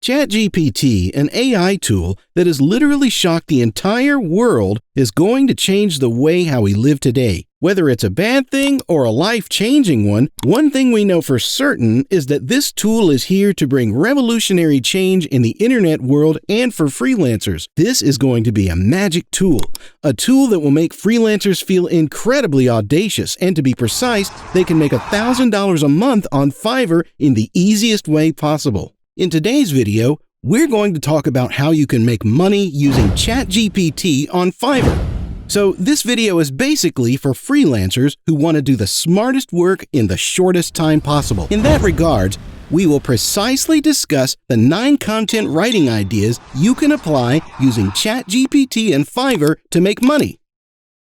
ChatGPT, an AI tool that has literally shocked the entire world, is going to change the way how we live today. Whether it's a bad thing or a life-changing one thing we know for certain is that this tool is here to bring revolutionary change in the internet world and for freelancers. This is going to be a magic tool, a tool that will make freelancers feel incredibly audacious, and to be precise, they can make $1,000 a month on Fiverr in the easiest way possible. In today's video, we're going to talk about how you can make money using ChatGPT on Fiverr. So this video is basically for freelancers who want to do the smartest work in the shortest time possible. In that regard, we will precisely discuss the 9 content writing ideas you can apply using ChatGPT and Fiverr to make money.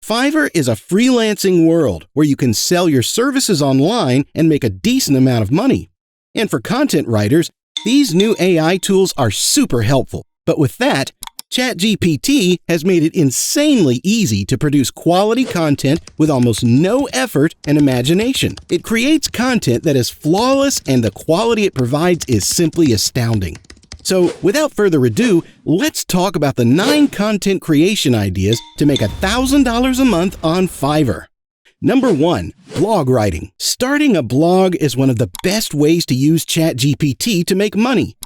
Fiverr is a freelancing world where you can sell your services online and make a decent amount of money. And for content writers, these new AI tools are super helpful. But with that, ChatGPT has made it insanely easy to produce quality content with almost no effort and imagination. It creates content that is flawless, and the quality it provides is simply astounding. So, without further ado, let's talk about the 9 content creation ideas to make $1,000 a month on Fiverr. Number 1. Blog writing. Starting a blog is one of the best ways to use ChatGPT to make money.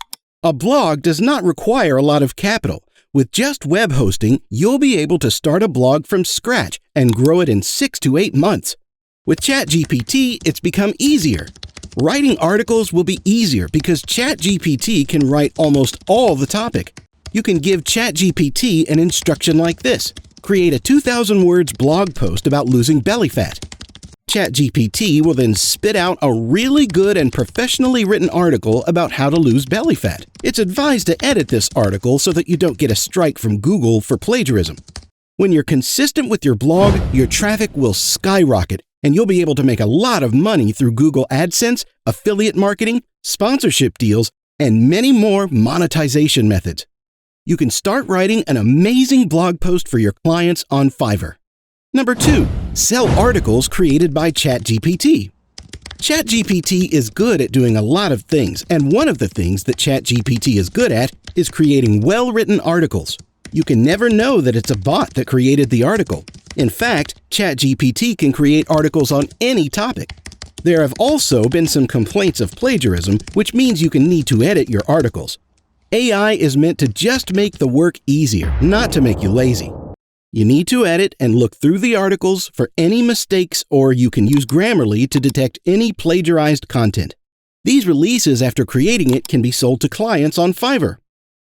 A blog does not require a lot of capital. With just web hosting, you'll be able to start a blog from scratch and grow it in 6 to 8 months. With ChatGPT, it's become easier. Writing articles will be easier because ChatGPT can write almost all the topic. You can give ChatGPT an instruction like this. Create a 2,000 words blog post about losing belly fat. ChatGPT will then spit out a really good and professionally written article about how to lose belly fat. It's advised to edit this article so that you don't get a strike from Google for plagiarism. When you're consistent with your blog, your traffic will skyrocket, and you'll be able to make a lot of money through Google AdSense, affiliate marketing, sponsorship deals, and many more monetization methods. You can start writing an amazing blog post for your clients on Fiverr. Number 2. Sell articles created by ChatGPT. ChatGPT is good at doing a lot of things, and one of the things that ChatGPT is good at is creating well-written articles. You can never know that it's a bot that created the article. In fact, ChatGPT can create articles on any topic. There have also been some complaints of plagiarism, which means you can need to edit your articles. AI is meant to just make the work easier, not to make you lazy. You need to edit and look through the articles for any mistakes, or you can use Grammarly to detect any plagiarized content. These releases after creating it can be sold to clients on Fiverr.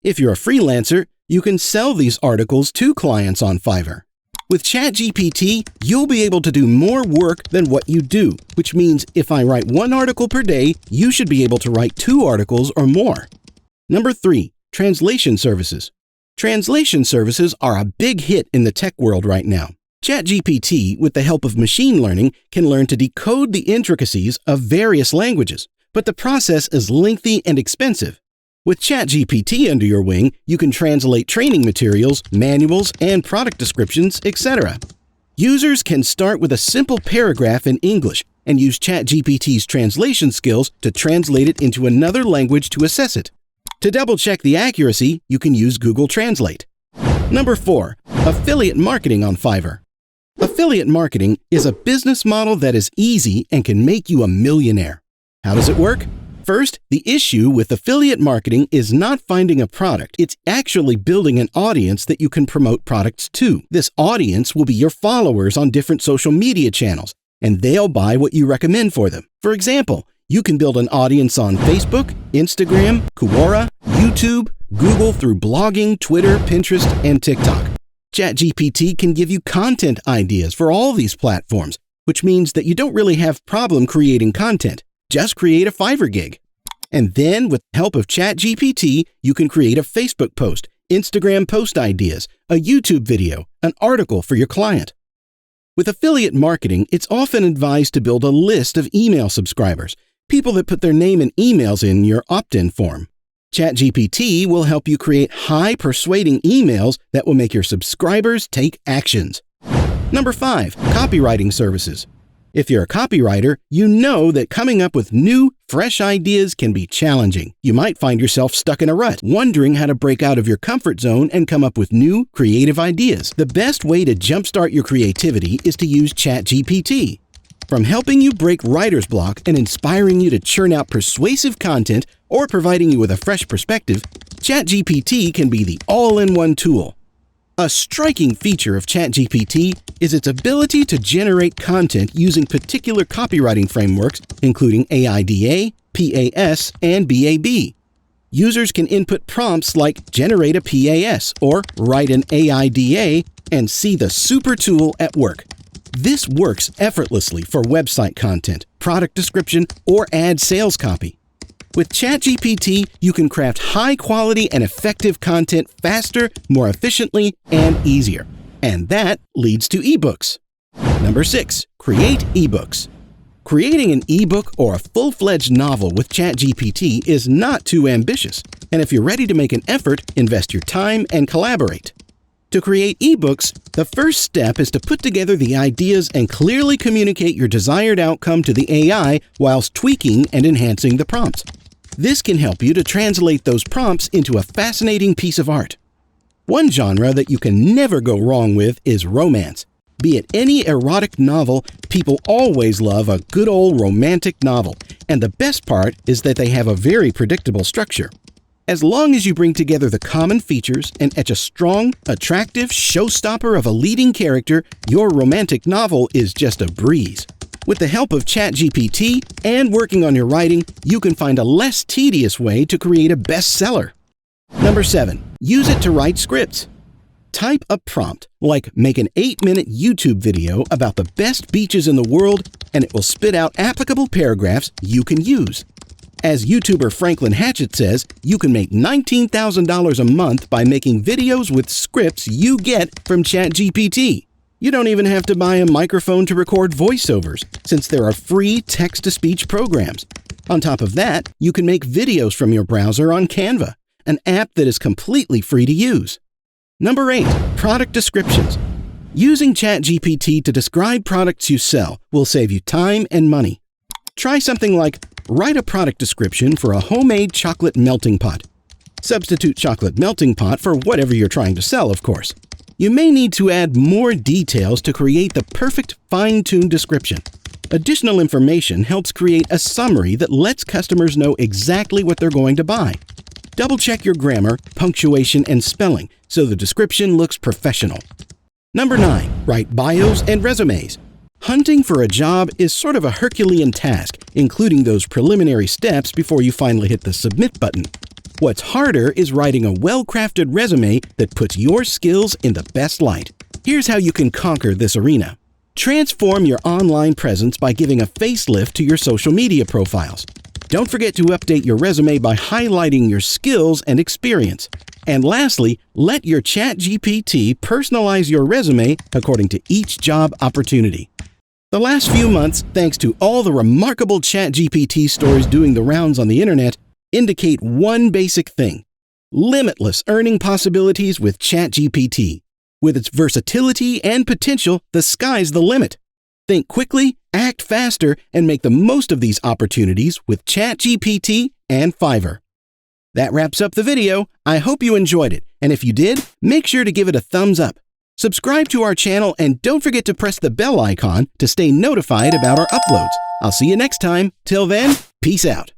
If you're a freelancer, you can sell these articles to clients on Fiverr. With ChatGPT, you'll be able to do more work than what you do, which means if I write 1 article per day, you should be able to write 2 articles or more. Number 3. Translation services. Translation services are a big hit in the tech world right now. ChatGPT, with the help of machine learning, can learn to decode the intricacies of various languages, but the process is lengthy and expensive. With ChatGPT under your wing, you can translate training materials, manuals, and product descriptions, etc. Users can start with a simple paragraph in English and use ChatGPT's translation skills to translate it into another language to assess it. To double-check the accuracy, you can use Google Translate. Number 4. Affiliate marketing on Fiverr. Affiliate marketing is a business model that is easy and can make you a millionaire. How does it work? First, the issue with affiliate marketing is not finding a product. It's actually building an audience that you can promote products to. This audience will be your followers on different social media channels, and they'll buy what you recommend for them. For example, you can build an audience on Facebook, Instagram, Quora, YouTube, Google through blogging, Twitter, Pinterest, and TikTok. ChatGPT can give you content ideas for all these platforms, which means that you don't really have problem creating content. Just create a Fiverr gig. And then, with the help of ChatGPT, you can create a Facebook post, Instagram post ideas, a YouTube video, an article for your client. With affiliate marketing, it's often advised to build a list of email subscribers, people that put their name and emails in your opt-in form. ChatGPT will help you create high-persuading emails that will make your subscribers take actions. Number 5. Copywriting services. If you're a copywriter, you know that coming up with new, fresh ideas can be challenging. You might find yourself stuck in a rut, wondering how to break out of your comfort zone and come up with new, creative ideas. The best way to jumpstart your creativity is to use ChatGPT. From helping you break writer's block and inspiring you to churn out persuasive content or providing you with a fresh perspective, ChatGPT can be the all-in-one tool. A striking feature of ChatGPT is its ability to generate content using particular copywriting frameworks, including AIDA, PAS, and BAB. Users can input prompts like generate a PAS or write an AIDA and see the super tool at work. This works effortlessly for website content, product description, or ad sales copy. With ChatGPT, you can craft high-quality and effective content faster, more efficiently, and easier. And that leads to ebooks. Number 6, create ebooks. Creating an ebook or a full-fledged novel with ChatGPT is not too ambitious, and if you're ready to make an effort, invest your time and collaborate. To create ebooks, the first step is to put together the ideas and clearly communicate your desired outcome to the AI whilst tweaking and enhancing the prompts. This can help you to translate those prompts into a fascinating piece of art. One genre that you can never go wrong with is romance. Be it any erotic novel, people always love a good old romantic novel, and the best part is that they have a very predictable structure. As long as you bring together the common features and etch a strong, attractive showstopper of a leading character, your romantic novel is just a breeze. With the help of ChatGPT and working on your writing, you can find a less tedious way to create a bestseller. Number 7, use it to write scripts. Type a prompt like make an 8-minute YouTube video about the best beaches in the world, and it will spit out applicable paragraphs you can use. As YouTuber Franklin Hatchett says, you can make $19,000 a month by making videos with scripts you get from ChatGPT. You don't even have to buy a microphone to record voiceovers, since there are free text-to-speech programs. On top of that, you can make videos from your browser on Canva, an app that is completely free to use. Number 8, product descriptions. Using ChatGPT to describe products you sell will save you time and money. Try something like, write a product description for a homemade chocolate melting pot. Substitute chocolate melting pot for whatever you're trying to sell, of course. You may need to add more details to create the perfect fine-tuned description. Additional information helps create a summary that lets customers know exactly what they're going to buy. Double-check your grammar, punctuation, and spelling so the description looks professional. Number 9, write bios and resumes. Hunting for a job is sort of a Herculean task, including those preliminary steps before you finally hit the submit button. What's harder is writing a well-crafted resume that puts your skills in the best light. Here's how you can conquer this arena. Transform your online presence by giving a facelift to your social media profiles. Don't forget to update your resume by highlighting your skills and experience. And lastly, let your ChatGPT personalize your resume according to each job opportunity. The last few months, thanks to all the remarkable ChatGPT stories doing the rounds on the internet, indicate one basic thing: limitless earning possibilities with ChatGPT. With its versatility and potential, the sky's the limit. Think quickly, act faster, and make the most of these opportunities with ChatGPT and Fiverr. That wraps up the video. I hope you enjoyed it, and if you did, make sure to give it a thumbs up. Subscribe to our channel and don't forget to press the bell icon to stay notified about our uploads. I'll see you next time. Till then, peace out.